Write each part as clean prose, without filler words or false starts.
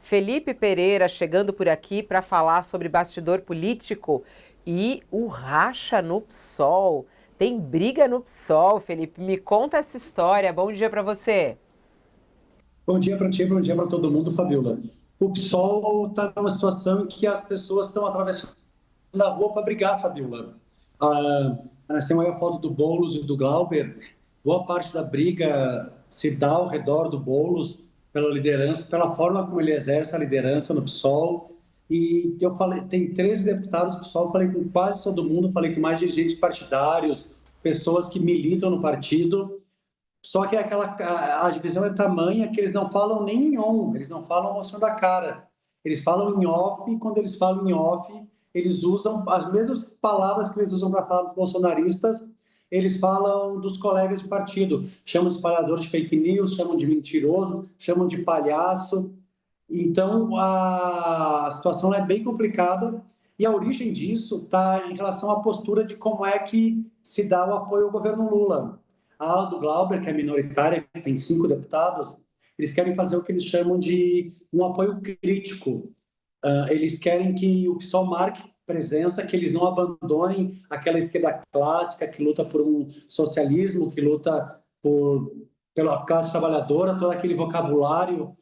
Felipe Pereira chegando por aqui para falar sobre bastidor político e o racha no PSOL. Tem briga no PSOL, Felipe. Me conta essa história. Bom dia para você. Bom dia para ti, bom dia para todo mundo, Fabiola. O PSOL está numa situação em que as pessoas estão atravessando a rua para brigar, Fabiola. Nós temos aí a foto do Boulos e do Glauber. Boa parte da briga se dá ao redor do Boulos pela liderança, pela forma como ele exerce a liderança no PSOL. E eu falei, tem 13 deputados do PSOL, falei com quase todo mundo, falei com mais dirigentes partidários, pessoas que militam no partido. Só que a divisão é tamanha que eles não falam nem em on, eles não falam mostrando a cara. Eles falam em off, e quando eles falam em off, eles usam as mesmas palavras que eles usam para falar dos bolsonaristas, eles falam dos colegas de partido. Chamam de espalhador de fake news, chamam de mentiroso, chamam de palhaço. Então, a situação é bem complicada e a origem disso está em relação à postura de como é que se dá o apoio ao governo Lula. A ala do Glauber, que é minoritária, que tem 5 deputados, eles querem fazer o que eles chamam de um apoio crítico. Eles querem que o PSOL marque presença, que eles não abandonem aquela esquerda clássica que luta por um socialismo, que luta pela classe trabalhadora, todo aquele vocabulário,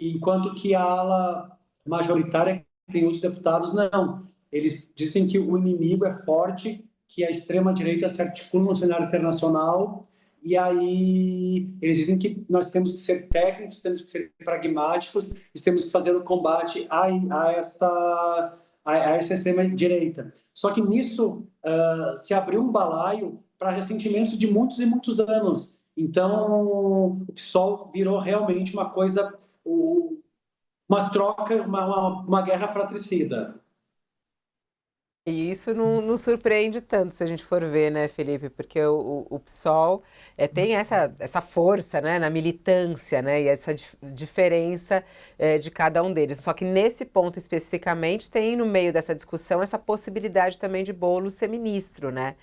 enquanto que a ala majoritária, que tem outros deputados, não. Eles dizem que o inimigo é forte, que a extrema-direita se articula no cenário internacional, e aí eles dizem que nós temos que ser técnicos, temos que ser pragmáticos, e temos que fazer o combate a essa extrema-direita. Só que nisso se abriu um balaio para ressentimentos de muitos e muitos anos. Então, o PSOL virou realmente uma coisa, uma troca, uma guerra fratricida. E isso não surpreende tanto se a gente for ver, né, Felipe? Porque o PSOL tem essa força, né, na militância, né, e essa diferença de cada um deles. Só que nesse ponto especificamente tem no meio dessa discussão essa possibilidade também de Boulos ser ministro, né?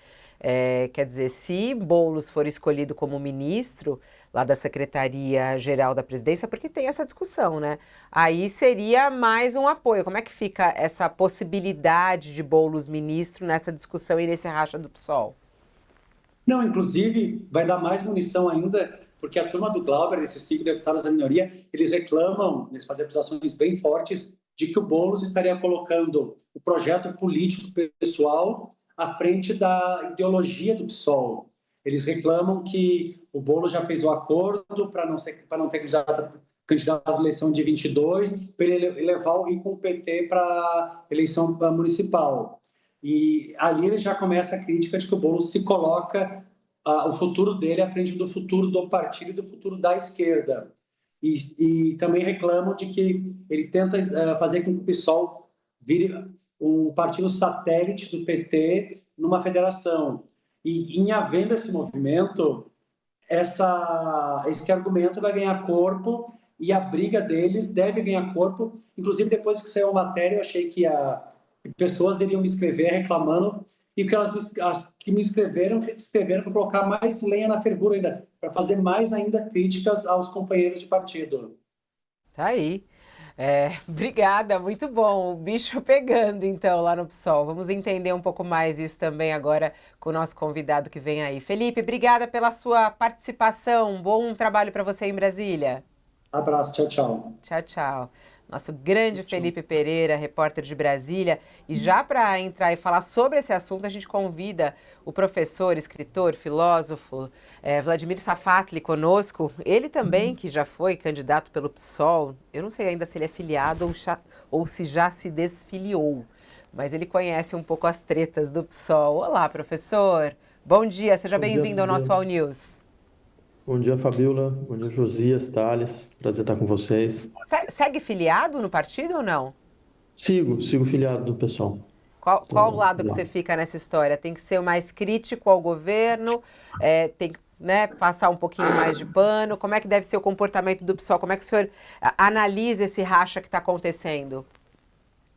Quer dizer, se Boulos for escolhido como ministro lá da Secretaria-Geral da Presidência, porque tem essa discussão, né? Aí seria mais um apoio. Como é que fica essa possibilidade de Boulos ministro nessa discussão e nesse racha do PSOL? Não, inclusive, vai dar mais munição ainda, porque a turma do Glauber, esses 5 deputados da minoria, eles reclamam, eles fazem acusações bem fortes de que o Boulos estaria colocando o projeto político pessoal à frente da ideologia do PSOL. Eles reclamam que o Boulos já fez o acordo para não ter candidato à eleição de 22, para ele ir com o PT para a eleição municipal. E ali ele já começa a crítica de que o Boulos se coloca o futuro dele à frente do futuro do partido e do futuro da esquerda. E também reclamam de que ele tenta fazer com que o PSOL vire um partido satélite do PT numa federação. E em havendo esse movimento, esse argumento vai ganhar corpo e a briga deles deve ganhar corpo. Inclusive, depois que saiu a matéria, eu achei que pessoas iriam me escrever reclamando e que as que me escreveram para colocar mais lenha na fervura ainda, para fazer mais ainda críticas aos companheiros de partido. Tá aí. Obrigada, muito bom. O bicho pegando, então, lá no PSOL. Vamos entender um pouco mais isso também agora com o nosso convidado que vem aí. Felipe, obrigada pela sua participação. Bom trabalho para você em Brasília. Abraço, tchau, tchau. Tchau, tchau. Nosso grande Felipe Pereira, repórter de Brasília. E já para entrar e falar sobre esse assunto, a gente convida o professor, escritor, filósofo Vladimir Safatli conosco. Ele também, que já foi candidato pelo PSOL. Eu não sei ainda se ele é filiado ou se já se desfiliou, mas ele conhece um pouco as tretas do PSOL. Olá, professor. Bom dia, seja Bom dia, bem-vindo ao nosso Fabiola. All News. Bom dia, Fabiola. Bom dia, Josias, Thales. Prazer estar com vocês. Segue filiado no partido ou não? Sigo filiado do pessoal. Qual Tô lado que lá. você fica nessa história? Tem que ser o mais crítico ao governo? Tem que, né, passar um pouquinho mais de pano? Como é que deve ser o comportamento do PSOL? Como é que o senhor analisa esse racha que está acontecendo?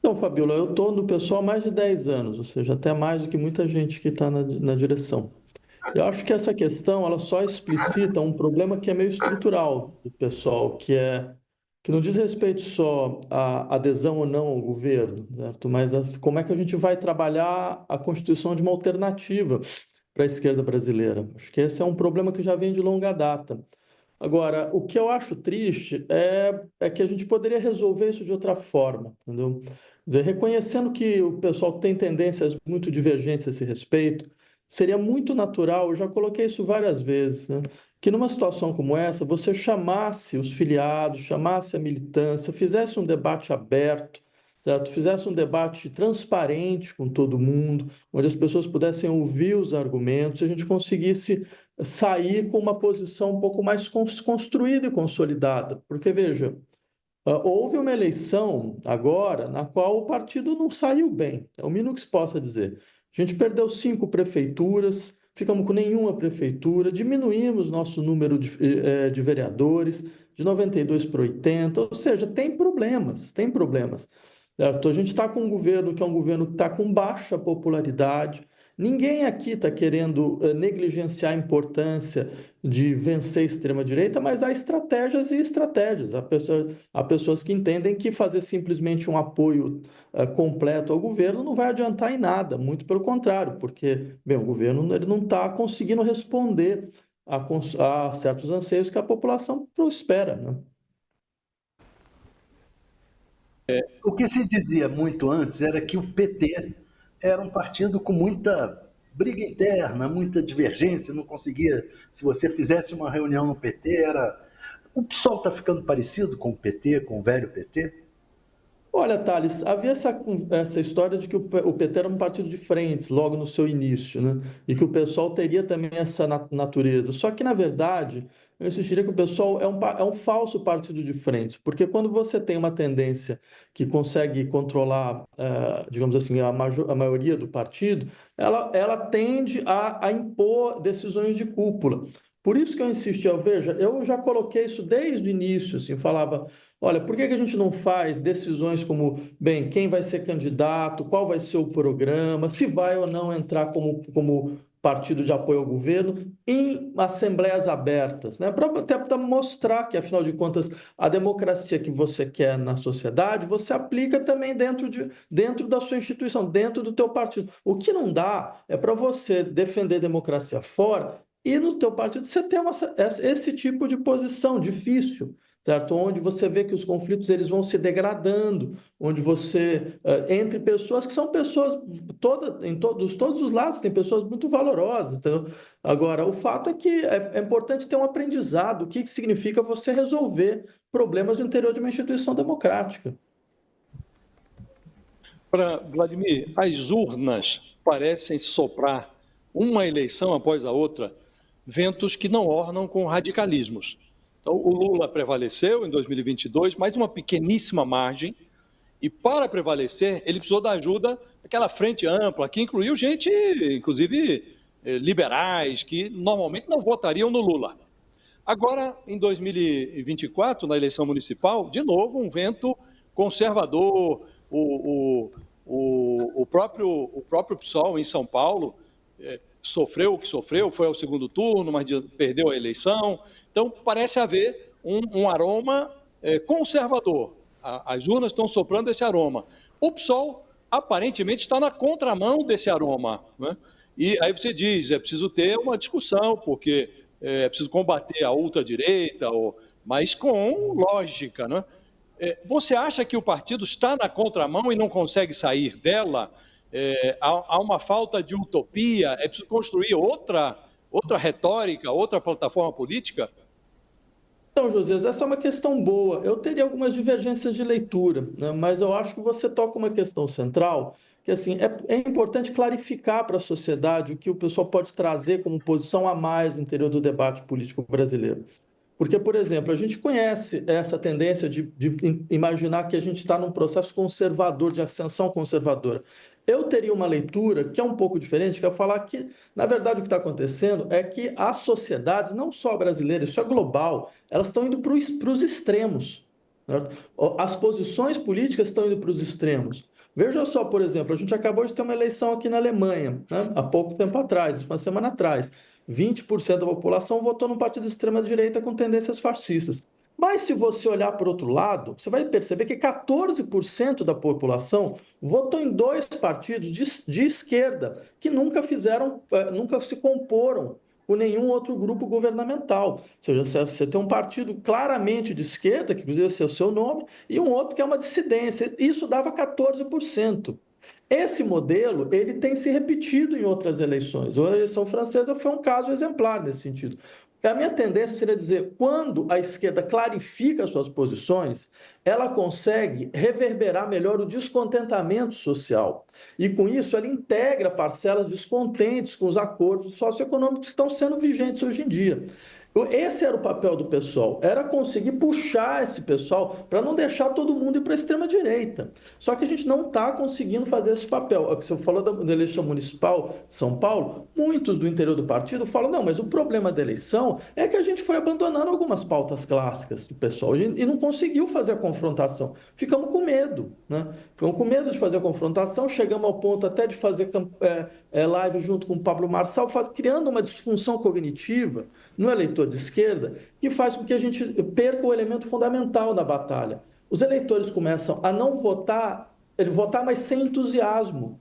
Então, Fabiola, eu estou no pessoal há mais de 10 anos, ou seja, até mais do que muita gente que está na direção. Eu acho que essa questão ela só explicita um problema que é meio estrutural do pessoal, que é que não diz respeito só à adesão ou não ao governo, certo? Mas como é que a gente vai trabalhar a constituição de uma alternativa para a esquerda brasileira. Acho que esse é um problema que já vem de longa data. Agora, o que eu acho triste é que a gente poderia resolver isso de outra forma, entendeu? Quer dizer, reconhecendo que o pessoal tem tendências muito divergentes a esse respeito, seria muito natural, eu já coloquei isso várias vezes, né? Que numa situação como essa, você chamasse os filiados, chamasse a militância, fizesse um debate aberto, certo? Fizesse um debate transparente com todo mundo, onde as pessoas pudessem ouvir os argumentos, e a gente conseguisse sair com uma posição um pouco mais construída e consolidada. Porque, veja, houve uma eleição agora na qual o partido não saiu bem, é o mínimo que se possa dizer. A gente perdeu 5 prefeituras, ficamos com nenhuma prefeitura, diminuímos nosso número de vereadores de 92 para 80, ou seja, tem problemas, tem problemas. Certo? A gente está com um governo que é um governo que está com baixa popularidade. Ninguém aqui está querendo negligenciar a importância de vencer a extrema-direita, mas há estratégias e estratégias. Há pessoas que entendem que fazer simplesmente um apoio completo ao governo não vai adiantar em nada, muito pelo contrário, porque bem, o governo ele não está conseguindo responder a certos anseios que a população espera, né? O que se dizia muito antes era que o PT era um partido com muita briga interna, muita divergência, não conseguia. Se você fizesse uma reunião no PT, era. O PSOL está ficando parecido com o PT, com o velho PT? Olha, Thales, havia essa história de que o PT era um partido de frentes logo no seu início, né? E que o PSOL teria também essa natureza. Só que, na verdade, eu insistiria que o PSOL é um falso partido de frentes, porque quando você tem uma tendência que consegue controlar, digamos assim, a maioria do partido, ela tende a impor decisões de cúpula. Por isso que eu insisti, veja, eu já coloquei isso desde o início, assim, falava. Olha, por que que a gente não faz decisões como, bem, quem vai ser candidato, qual vai ser o programa, se vai ou não entrar como partido de apoio ao governo, em assembleias abertas, né? Até para mostrar que, afinal de contas, a democracia que você quer na sociedade, você aplica também dentro da sua instituição, dentro do teu partido. O que não dá é para você defender democracia fora e no teu partido você ter esse tipo de posição difícil, certo? Onde você vê que os conflitos eles vão se degradando, onde você, entre pessoas que são pessoas, todos os lados, tem pessoas muito valorosas. Então, agora, o fato é que é importante ter um aprendizado, o que significa você resolver problemas no interior de uma instituição democrática. Para Vladimir, as urnas parecem soprar, uma eleição após a outra, ventos que não ornam com radicalismos. Então, o Lula prevaleceu em 2022, mais uma pequeníssima margem, e para prevalecer, ele precisou da ajuda daquela frente ampla, que incluiu gente, inclusive liberais, que normalmente não votariam no Lula. Agora, em 2024, na eleição municipal, de novo, um vento conservador, o próprio PSOL em São Paulo sofreu o que sofreu, foi ao segundo turno, mas perdeu a eleição. Então, parece haver um aroma conservador. As urnas estão soprando esse aroma. O PSOL, aparentemente, está na contramão desse aroma, né? E aí você diz, é preciso ter uma discussão, porque é preciso combater a ultradireita, mas com lógica, né? Você acha que o partido está na contramão e não consegue sair dela? Há uma falta de utopia? É preciso construir outra retórica, outra plataforma política? Então, José, essa é uma questão boa. Eu teria algumas divergências de leitura, né? Mas eu acho que você toca uma questão central, que assim, é importante clarificar para a sociedade o que o pessoal pode trazer como posição a mais no interior do debate político brasileiro. Porque, por exemplo, a gente conhece essa tendência de imaginar que a gente está num processo conservador, de ascensão conservadora. Eu teria uma leitura que é um pouco diferente, que é falar que, na verdade, o que está acontecendo é que as sociedades, não só brasileiras, isso é global, elas estão indo para os extremos, certo? As posições políticas estão indo para os extremos. Veja só, por exemplo, a gente acabou de ter uma eleição aqui na Alemanha, né? Há pouco tempo atrás, uma semana atrás. 20% da população votou num partido de extrema-direita com tendências fascistas. Mas se você olhar por outro lado, você vai perceber que 14% da população votou em dois partidos de esquerda que nunca se comporam com nenhum outro grupo governamental. Ou seja, você tem um partido claramente de esquerda, que inclusive é o seu nome, e um outro que é uma dissidência. Isso dava 14%. Esse modelo ele tem se repetido em outras eleições. A eleição francesa foi um caso exemplar nesse sentido. A minha tendência seria dizer, quando a esquerda clarifica suas posições, ela consegue reverberar melhor o descontentamento social. E com isso ela integra parcelas descontentes com os acordos socioeconômicos que estão sendo vigentes hoje em dia. Esse era o papel do pessoal, era conseguir puxar esse pessoal para não deixar todo mundo ir para a extrema-direita. Só que a gente não está conseguindo fazer esse papel. Você falou da eleição municipal de São Paulo, muitos do interior do partido falam, não, mas o problema da eleição é que a gente foi abandonando algumas pautas clássicas do pessoal e não conseguiu fazer a confrontação. Ficamos com medo, né? Ficamos com medo de fazer a confrontação, chegamos ao ponto até de fazer live junto com o Pablo Marçal, criando uma disfunção cognitiva no eleitor de esquerda, que faz com que a gente perca o elemento fundamental da batalha. Os eleitores começam a não votar, mas sem entusiasmo.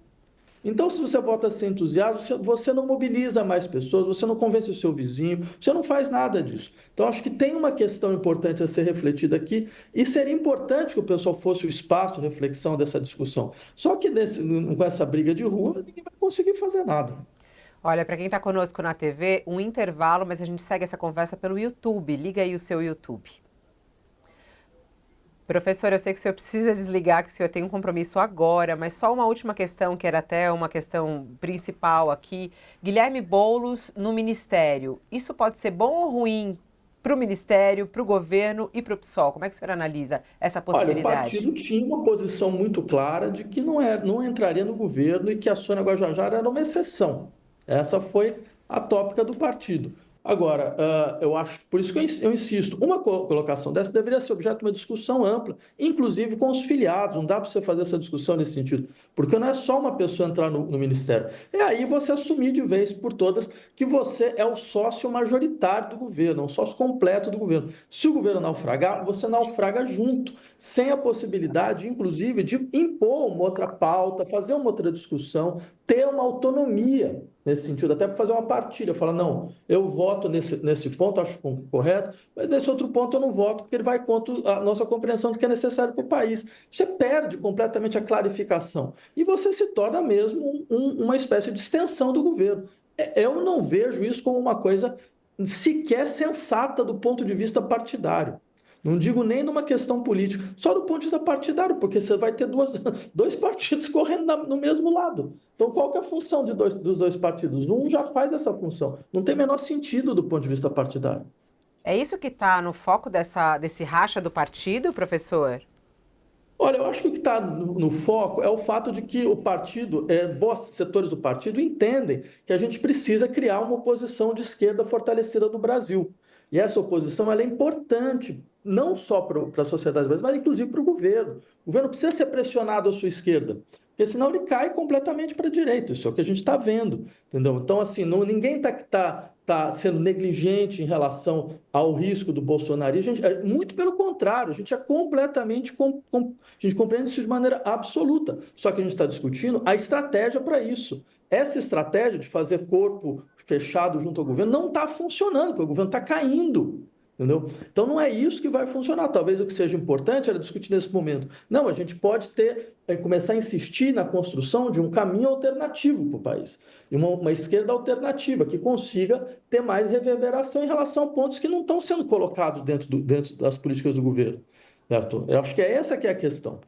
Então, se você vota sem entusiasmo, você não mobiliza mais pessoas, você não convence o seu vizinho, você não faz nada disso. Então, acho que tem uma questão importante a ser refletida aqui, e seria importante que o pessoal fosse o espaço de reflexão dessa discussão. Só que com essa briga de rua, ninguém vai conseguir fazer nada. Olha, para quem está conosco na TV, um intervalo, mas a gente segue essa conversa pelo YouTube. Liga aí o seu YouTube. Professor, eu sei que o senhor precisa desligar, que o senhor tem um compromisso agora, mas só uma última questão, que era até uma questão principal aqui. Guilherme Boulos no Ministério. Isso pode ser bom ou ruim para o Ministério, para o governo e para o PSOL? Como é que o senhor analisa essa possibilidade? Olha, o partido tinha uma posição muito clara de que não entraria no governo e que a Sônia Guajajara era uma exceção. Essa foi a tópica do partido. Agora, eu acho, por isso que eu insisto, uma colocação dessa deveria ser objeto de uma discussão ampla, inclusive com os filiados. Não dá para você fazer essa discussão nesse sentido, porque não é só uma pessoa entrar no ministério. É aí você assumir de vez por todas que você é o sócio majoritário do governo, um sócio completo do governo. Se o governo naufragar, você naufraga junto, sem a possibilidade, inclusive, de impor uma outra pauta, fazer uma outra discussão, ter uma autonomia nesse sentido, até para fazer uma partilha. Falar, não, eu voto nesse ponto, acho correto, mas nesse outro ponto eu não voto, porque ele vai contra a nossa compreensão do que é necessário para o país. Você perde completamente a clarificação e você se torna mesmo uma espécie de extensão do governo. Eu não vejo isso como uma coisa sequer sensata do ponto de vista partidário. Não digo nem numa questão política, só do ponto de vista partidário, porque você vai ter dois partidos correndo no mesmo lado. Então, qual que é a função dos dois partidos? Um já faz essa função. Não tem o menor sentido do ponto de vista partidário. É isso que está no foco desse racha do partido, professor? Olha, eu acho que o que está no foco é o fato de que o partido, bons setores do partido entendem que a gente precisa criar uma oposição de esquerda fortalecida no Brasil. E essa oposição ela é importante, não só para a sociedade brasileira, mas inclusive para o governo. O governo precisa ser pressionado à sua esquerda, porque senão ele cai completamente para a direita. Isso é o que a gente está vendo, entendeu? Então, assim, ninguém está sendo negligente em relação ao risco do bolsonarismo. Muito pelo contrário, a gente é completamente, a gente compreende isso de maneira absoluta. Só que a gente está discutindo a estratégia para isso. Essa estratégia de fazer corpo fechado junto ao governo não está funcionando, porque o governo está caindo. Entendeu? Então não é isso que vai funcionar. Talvez o que seja importante era discutir nesse momento. Não, a gente pode começar a insistir na construção de um caminho alternativo para o país. E uma esquerda alternativa que consiga ter mais reverberação em relação a pontos que não estão sendo colocados dentro das políticas do governo. Certo? Eu acho que essa que é a questão.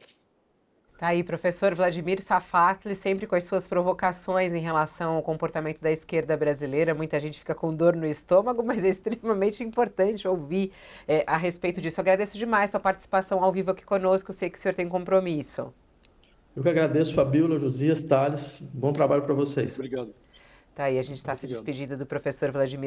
Tá aí, professor Vladimir Safatli, sempre com as suas provocações em relação ao comportamento da esquerda brasileira. Muita gente fica com dor no estômago, mas é extremamente importante ouvir a respeito disso. Eu agradeço demais sua participação ao vivo aqui conosco. Eu sei que o senhor tem compromisso. Eu que agradeço, Fabíola, Josias, Thales. Bom trabalho para vocês. Obrigado. Tá aí, a gente está se despedindo do professor Vladimir